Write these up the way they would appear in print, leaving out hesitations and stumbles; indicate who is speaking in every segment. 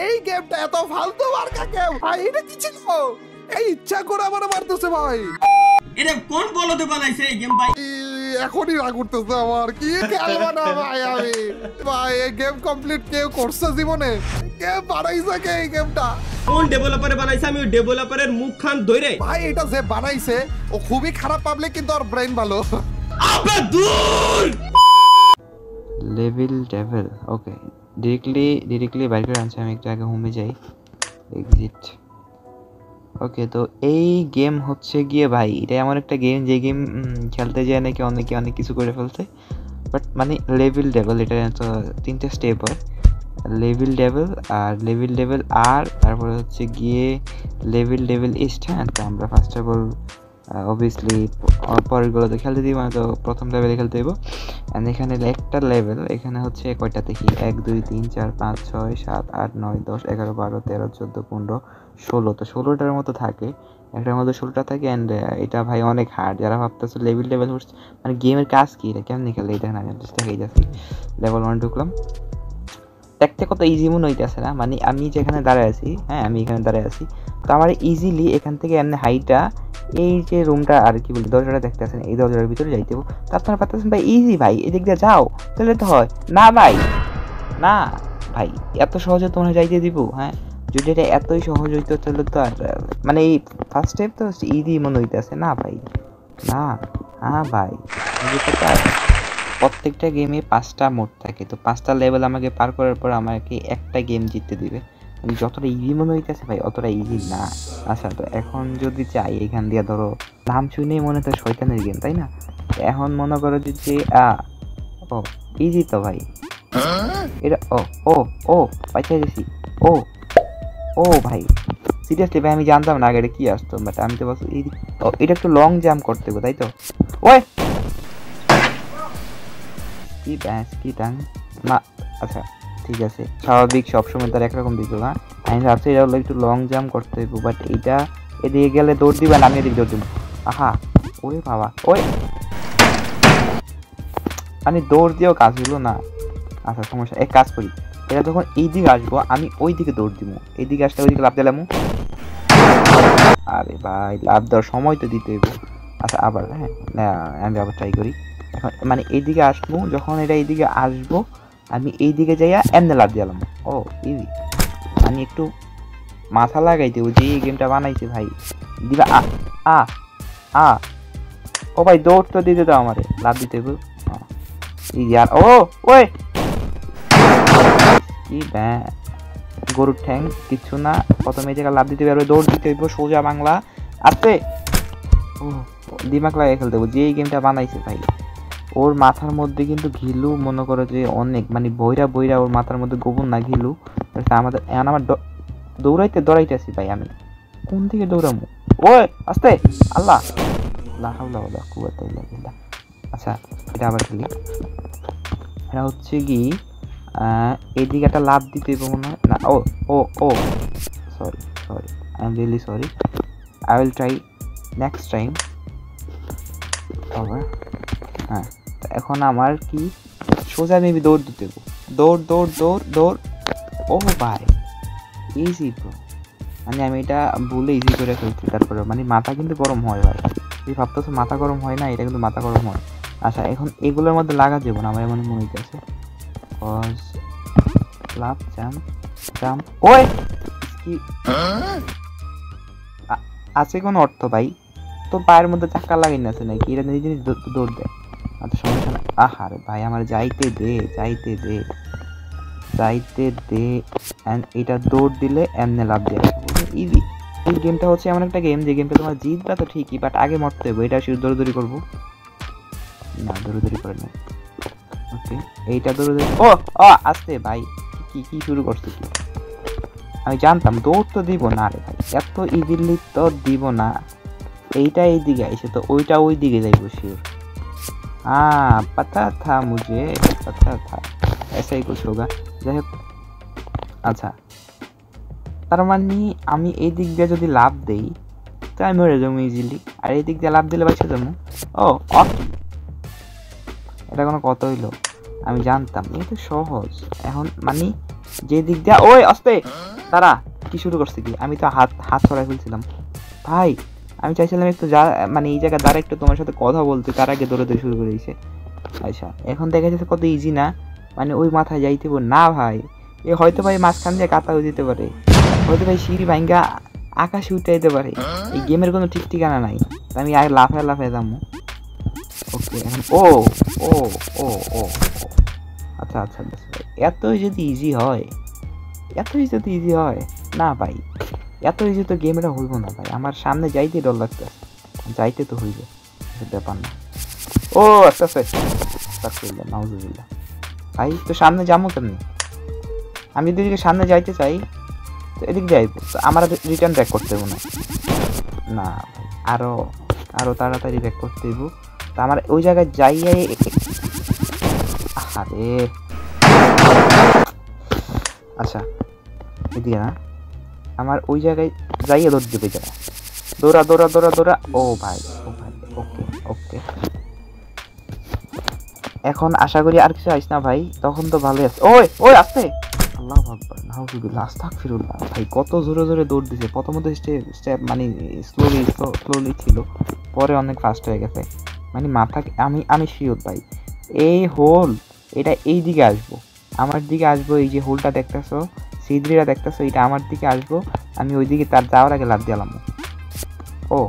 Speaker 1: এই গেমটা এত ফালতু মার্কা গেম ভাই, এটা কি ছিল? এই ইচ্ছা করে আমার মারতেছে ভাই।
Speaker 2: এটা কোন বলতে বানাইছে এই গেম ভাই?
Speaker 1: এখনই রাগ উঠতেছে আমার, কি খেলবো না ভাই আমি। ভাই এই গেম কমপ্লিট কেউ করছে জীবনে? কে বানাইছে কে এই গেমটা?
Speaker 2: কোন ডেভেলপারে বানাইছে? আমি ওই ডেভেলপারের মুখ খান ধরে।
Speaker 1: ভাই এটা যে বানাইছে ও খুবই খারাপ পাবলিক, কিন্তু ওর ব্রেন ভালো।
Speaker 2: আবে দূর
Speaker 3: লেভেল ডেভেল। ওকে, ডিরেক্টলি বাইর করে আনছি। আমি একটু আগে হোমে যাই, এক্সিট। ওকে, তো এই গেম হচ্ছে গিয়ে ভাই, এটা এমন একটা গেম যে গেম খেলতে যায় নাকি অনেকে অনেক কিছু করে ফেলছে। বাট মানে লেভেল ডেভেল, এটা তো 3টে স্টেপ হয়। লেভেল ডেভেল আর লেভেল ডেভেল আর তারপরে হচ্ছে গিয়ে লেভেল ডেভেল ইস্ট। হ্যাঁ, তো আমরা ফার্স্ট অফ অল অবভিয়াসলি পরেরগুলোতে খেলতে দিব, মানে তো প্রথম লেভেলে খেলতে দেবো। অ্যান্ড এখানে একটা লেভেল, এখানে হচ্ছে কয়টা দেখি, 1 2 3 4 5 6 7 8 9 10 11 12 13 14 15 16, তো 16টার মতো থাকে। একটার মধ্যে 16টা থাকে। অ্যান্ড এটা ভাই অনেক হার্ড। যারা ভাবতেছে লেভেল ডেভেল হচ্ছে মানে গেমের কাজ কি, এটা কেমনি খেলে, এটা না দেখাই যাচ্ছি। লেভেল 1 ঢুকলাম, দেখতে কত ইজি মনে হইতেছে না? মানে আমি যেখানে দাঁড়ায় আছি, হ্যাঁ আমি এখানে দাঁড়ায় আছি, তো আমার ইজিলি এখান থেকে এমনি হাইটা এই যে রুমটা আর কি বলি দরজাটা দেখতে আছেন, এই দরজার ভিতরে যাইতে হবে। তো আপনারা পাচ্ছেন ভাই ইজি ভাই, এদিক দিয়ে যাও তাহলে তো হয় না ভাই। না ভাই, এত সহজে তোমরা যাইতে দিব? হ্যাঁ, যদি এটা এতই সহজ হইতো তাহলে তো আর মানে এই ফার্স্ট স্টেপ তো ইজি মনে হইতেছে না ভাই। না, হ্যাঁ ভাই, প্রত্যেকটা গেমে 5টা মোড থাকে, তো 5টা লেভেল আমাকে পার করার পর আমাকে একটা গেম জিততে দিবে। মানে যতটা ইজি মনে হইতেছে ভাই অতটা ইজি না। আচ্ছা, তো এখন যদি চাই এখান দিয়ে ধরো নাম শুনেই মনে হয় শয়তানের গেম, তাই না? এখন মনে করো যে ও ইজি তো ভাই এটা। ও ও ও পাইতে গেছি। ও ও ভাই সিরিয়াসলি ভাই, আমি জানতাম না আগে এটা কি আসতো, বাট আমি তো বলছি এটা একটু লং জাম্প করতে হবে, তাই তো? ওই কি ব্যাস কি টান না। আচ্ছা ঠিক আছে, স্বাভাবিক সবসময় তার একরকম দিত না। আমি ভাবছি এটা হলো একটু লং জাম্প করতে হইব, বাট এইটা এদিকে গেলে দৌড় দিবে না, আমি এদিকে দৌড় দিব। আহা ওরে বাবা, ওই আমি দৌড় দিয়েও কাজ হইলো না। আচ্ছা সমস্যা, এক কাজ করি, এটা যখন এই দিকে আসবো আমি ওই দিকে দৌড় দিব, এইদিকে আসলে ওইদিকে লাভ দিলাম। আরে ভাই লাভ দেওয়ার সময় তো দিতে হইব। আচ্ছা আবার, হ্যাঁ আমি আবার ট্রাই করি। এখন মানে এইদিকে আসবো, যখন এটা এইদিকে আসবো আমি এইদিকে যাইয়া এমনি লাভ দিলাম। ও ইজি, আমি একটু মাথা লাগাই দেবো যে এই গেমটা বানাইছে ভাই। দিবা আ আ আ ও ভাই দৌড় তো দিতে দাও আমারে, লাভ দিতে হইব ইজি। আর ও ওই কি ব্যাঁ গরুর ঠ্যাং কিচ্ছু না, প্রথমে এই জায়গায় লাভ দিতে পারবে, দৌড় দিতে হইব সোজা বাংলা আসতে। ও দিমাগ লাগিয়ে খেলতে হইব। যে এই গেমটা বানাইছে ভাই ওর মাথার মধ্যে কিন্তু ঘিলু মনে করো যে অনেক, মানে বইরা বইরা ওর মাথার মধ্যে গোবর না ঘিলু। আমাদের এখন আমার দৌড়াইতে আসি ভাই, আমি কোন দিকে দৌড়াবো? ওই আস্তে আল্লাহ কুয়াতে। আচ্ছা এটা আবার খেলি, এটা হচ্ছে কি এইদিকে একটা লাভ দিতে মনে হয় না। Oh oh oh sorry I am really sorry, I will try next time. হ্যাঁ, এখন আমার কি সোজা মেবি দৌড় দিতে দেবো, দৌড় দৌড় দৌড় দৌড়। ও ভাই ইজি ব্রো, মানে আমি এটা ভুলে ইজি করে ফেলছি। তারপরে মানে মাথা কিন্তু গরম হয় ভাই, তুই ভাবতেছো মাথা গরম হয় না, এটা কিন্তু মাথা গরম হয়। আচ্ছা এখন এগুলোর মধ্যে লাগা যাবো না আমার মনে হইতেছে, লাভ জাম্প। ওই কি আছে কোনো অর্থ ভাই? তো পায়ের মধ্যে চাক্কা লাগাই না আছে নাকি? এটা নিজে নিজে দৌড় দেয়। আচ্ছা সমস্যা না। আহারে ভাই আমার যাইতে দে অ্যান্ড এটা দৌড় দিলে এমনি লাভ দেয় ইজি। এই গেমটা হচ্ছে এমন একটা গেম যে গেমটা তোমার জিতবা তো ঠিকই, বাট আগে মরতে হবে। এটা শুধু দৌড়াদৌড়ি করবো না, দৌড়াদৌড়ি করে না। ওকে এইটা দৌড়াদৌড়ি। ও ও আসতে ভাই, কি শুরু করছো কি? আমি জানতাম দৌড় তো দিব না রে ভাই, এত ইজিলি তো দিব না। এইটা এই দিকে আইসে তো ওইটা ওই দিকে যাইব শিওর। पता था मुझे, पता था ऐसा ही कुछ होगा। যাই হোক আচ্ছা, তার মানে আমি এই দিক দিয়ে যদি লাভ দেই তো আমি মরে যাবো ইজিলি, আর এই দিক দিয়ে লাভ দিলে বাঁচে যাবো। ও এটা কোনো কথা হইলো? আমি জানতাম এটা সহজ। এখন মানে যে দিক দিয়ে ওই আস্তে তারা কি শুরু করছে কি আমি তো হাত ছড়াই ফেলছিলাম ভাই আমি চাইছিলাম একটু মানে এই জায়গায় দ্বারা একটু তোমার সাথে কথা বলতে তার আগে দৌড়াতে শুরু করে দিয়েছে আচ্ছা এখন দেখা যাচ্ছে কত ইজি না মানে ওই মাথায় যাইতে না ভাই এ হয়তো ভাই মাঝখান দিয়ে কাটা হয়ে যেতে পারে হয়তো ভাই সিঁড়ি ভাঙ্গা আকাশে উঠে যেতে পারে এই গেমের কোনো ঠিক ঠিকানা নাই আমি আগে লাফায় যাবো ওকে এখন ও ও ও ও আচ্ছা আচ্ছা এতই যদি ইজি হয় না ভাই এত ইজি তো গেমটা হইব না ভাই আমার সামনে যাইতে ডর লাগছে যাইতে তো হইবে ব্যাপার না ও আস্তে আস্তে নাউজুবিল্লাহ ভাই তো সামনে যাবো কেমনি আমি যদি এদিকে সামনে যাইতে চাই তো এদিক যাইব তো আমার রিটার্ন ব্যাক করতে হইব না ভাই আরো তাড়াতাড়ি ব্যাক করতে হইব তো আমার ওই জায়গায় যাইয়াই আরে আচ্ছা এদিকে না আমার ওই জায়গায় যাইয়া দৌড় দেবে যারা দৌড়া ও ভাই ওকে এখন আশা করি আর কিছু আইস না ভাই তখন তো ভালোই আছে ওই আসতে আল্লাহু আকবার নাউজুবিল্লাহ আস্তাগফিরুল্লাহ ভাই কত জোরে দৌড় দিছে প্রথমত স্টেপ মানে স্লোলি ছিল পরে অনেক ফাস্ট হয়ে গেছে মানে মাথা আমি শিওর ভাই এই হোল এটা এই দিকে আসবো আমার দিকে আসবো এই যে হোলটা দেখতেছো সিদ্রিটা দেখতেছো এটা আমার দিকে আসবো আমি ওই দিকে তার যাওয়ার আগে লাফ দিলাম ও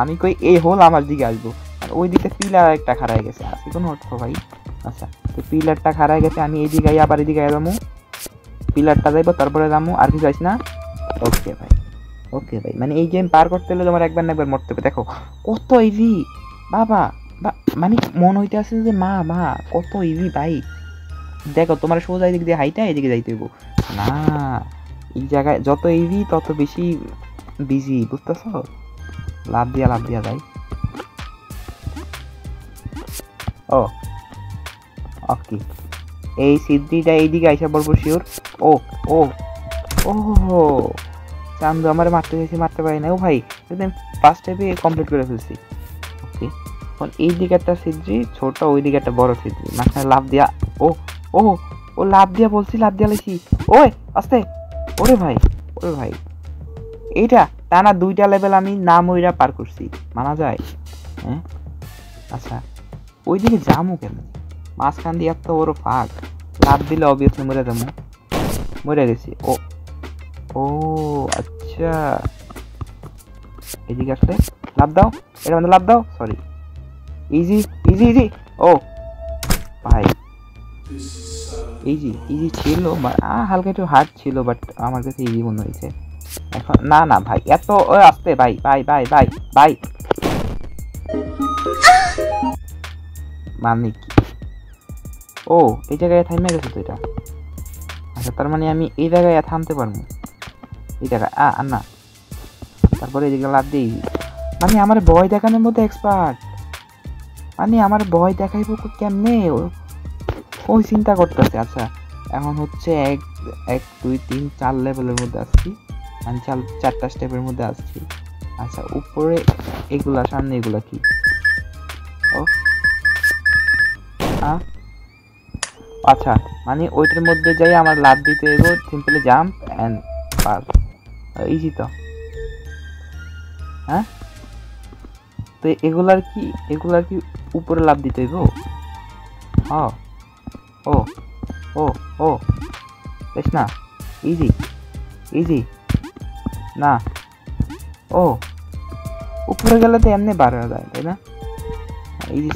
Speaker 3: আমি কই এই হোল আমার দিকে আসবো আর ওই দিকে পিলার একটা খাড়ায় গেছে আসি কোনো অর্থ ভাই আচ্ছা তো পিলারটা খাড়ায় গেছে আমি এই দিকে আবার এদিকে যাবো পিলারটা যাইবো তারপরে যাবো আর কিছু আইস না ওকে ভাই মানে এই গেম পার করতে হলে তোমার একবার না একবার মরতে হবে দেখো কত ইজি বাবা মানে মন হইতে আছে যে মা কত ইজি ভাই দেখো তোমার সোজা এদিক দিয়ে হাইটা এদিকে যাইতে হইব না এই জায়গায় যত ইজি তত বেশি বিজি বুঝতেছ লাভ দিয়া যাই ওকে এই সিদ্ধিটা এইদিকে আইসা পড়বো শিওর ও চান্দু আমার মারতে পারি না ও ভাই একদম ফার্স্ট স্টেপে কমপ্লিট করে ফেলছি ওকে এখন এই দিকে একটা সিদ্রি ছোট ওই দিকে একটা বড় সিদ্রি মাঝখানে লাভ দিয়া ও লাভ দিয়া বলছি লাভ দিয়া লাইছি ওই আস্তে ওরে ভাই এইটা টানা 2টা লেভেল আমি না মইরা পার করছি মানা যায় হ্যাঁ আচ্ছা ওইদিকে যামু কেন মাঝখান দিয়ে এত বড় ফাঁক লাভ দিলে অবভিয়াসলি মরে গেছি ও আচ্ছা এদিকে আসলে লাভ দাও এটা মানে লাভ দাও সরি ইজি ও ভাই ইজি ছিল হালকা একটু হার্ড ছিল বাট আমার কাছে ইজি মনে হয়েছে এখন না ভাই এত আসতে ভাই মানে কি ও এই জায়গায় থামে গেছে তো এটা আচ্ছা তার মানে আমি এই জায়গায় থামতে পারবো এই জায়গায় না তারপরে এদিকে লাভ দিই মানে আমার ভয় দেখানোর মধ্যে এক্সপার্ট মানে আমার ভয় দেখাইব কেমনে ওই চিন্তা করতেছে আচ্ছা এখন হচ্ছে 1 2 3 4 লেভেলের মধ্যে আসছি আমি 4টা স্টেপের মধ্যে আসছি আচ্ছা উপরে এগুলা সামনে এগুলা কি আচ্ছা মানে ওইটার মধ্যে যাই আমার লাভ দিতে হইব simply jump and pass easy তো হ্যাঁ তো এগুলার কি উপরে লাভ দিতে হইব ও বেশ না ইজি না উপরে গেলে তো এমনি বার হয়ে যায় তাই না ইজি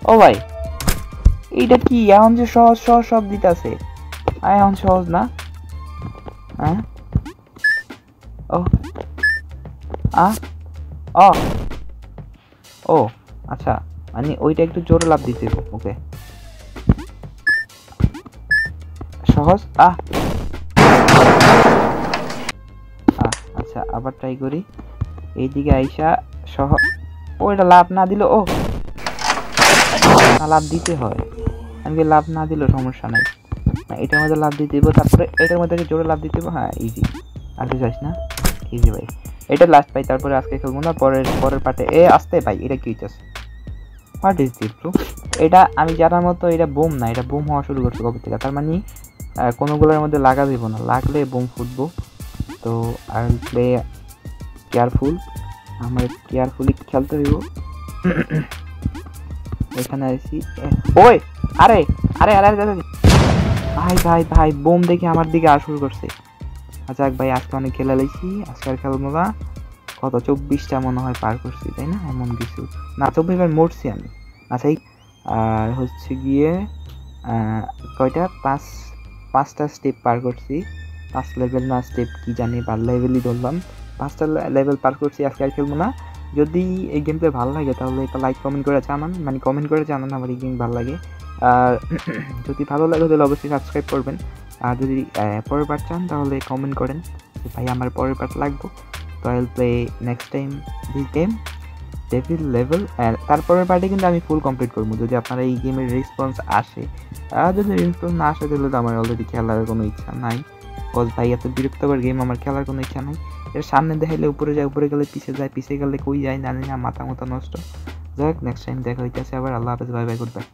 Speaker 3: ও ভাই এইটা কি এখন যে সহজ সব দিতে আছে এখন সহজ না হ্যাঁ ও আচ্ছা মানে ওইটা একটু জোরে লাভ দিতে ওকে সহজ আচ্ছা আবার ট্রাই করি এইদিকে আইসা ওইটা লাভ না দিল লাভ দিতে হয় আমি লাভ না দিলেও সমস্যা নাই এটার মধ্যে লাভ দিতে দিব তারপরে এটার মধ্যে জোরে লাভ দিতে হ্যাঁ ইজি আর কিছু যাস না ইজি ভাই এটা লাস্ট ভাই তারপরে আজকে খেলবো না পরের পার্টে আসতে ভাই এটা কি হইতেছে হোয়াট ইজ দিস ব্রো? এটা আমি জানার মতো এটা বোম না, এটা বোম হওয়া শুরু করছে কবে থেকে, তার মানে কোনোগুলোর মধ্যে লাগা দিব না, লাগলে বোম ফুটবো। তো আই উইল প্লে কেয়ারফুল, আমার কেয়ারফুলি খেলতে হইব। এখানে আসি, ওই আরে আরে আরে আরে ভাই ভাই ভাই বোম দেখে আমার দিকে আসা শুরু করছে। আচ্ছা ভাই আজকে অনেক খেলা লাইছি, আজকে আর খেলবো না। কত 24টা মনে হয় পার করছি তাই না, এমন কিছু না, 24 বার মরছি আমি। আচ্ছা আর হচ্ছে গিয়ে কয়টা 5টা স্টেপ পার করছি, 5 লেভেল না স্টেপ কি জানি, 5 লেভেলই ধরলাম, 5টা লেভেল পার করছি। আজকে আর খেলবো না। যদি এই গেমটা ভালো লাগে তাহলে একটা লাইক কমেন্ট করে জানান, মানে কমেন্ট করে জানান আমার এই গেম ভালো লাগে। আর যদি ভালো লাগে তাহলে অবশ্যই সাবস্ক্রাইব করবেন। আর যদি পরের পার্ট চান তাহলে কমেন্ট করেন যে ভাই আমার পরের পার্ট লাগবে। তো I will play next time this game devil level. তারপরের পার্টে কিন্তু আমি ফুল কমপ্লিট করবো যদি আপনারা এই গেমের রেসপন্স আসে। আর যদি রেসপন্স না আসে তাহলে তো আমার অলরেডি খেলার কোনো ইচ্ছা নাই, বিকজ ভাই এত বিরক্তকর গেম, আমার খেলার কোনো ইচ্ছা নাই। এর সামনে দেখাইলে উপরে যায়, উপরে গেলে পিছিয়ে যায়, পিছিয়ে গেলে কই যায় না, মাথা নষ্ট। যাই হোক নেক্সট টাইম দেখা হইতেছে আবার। আল্লাহ হাফেজ, বাই বাই, গুড বাই।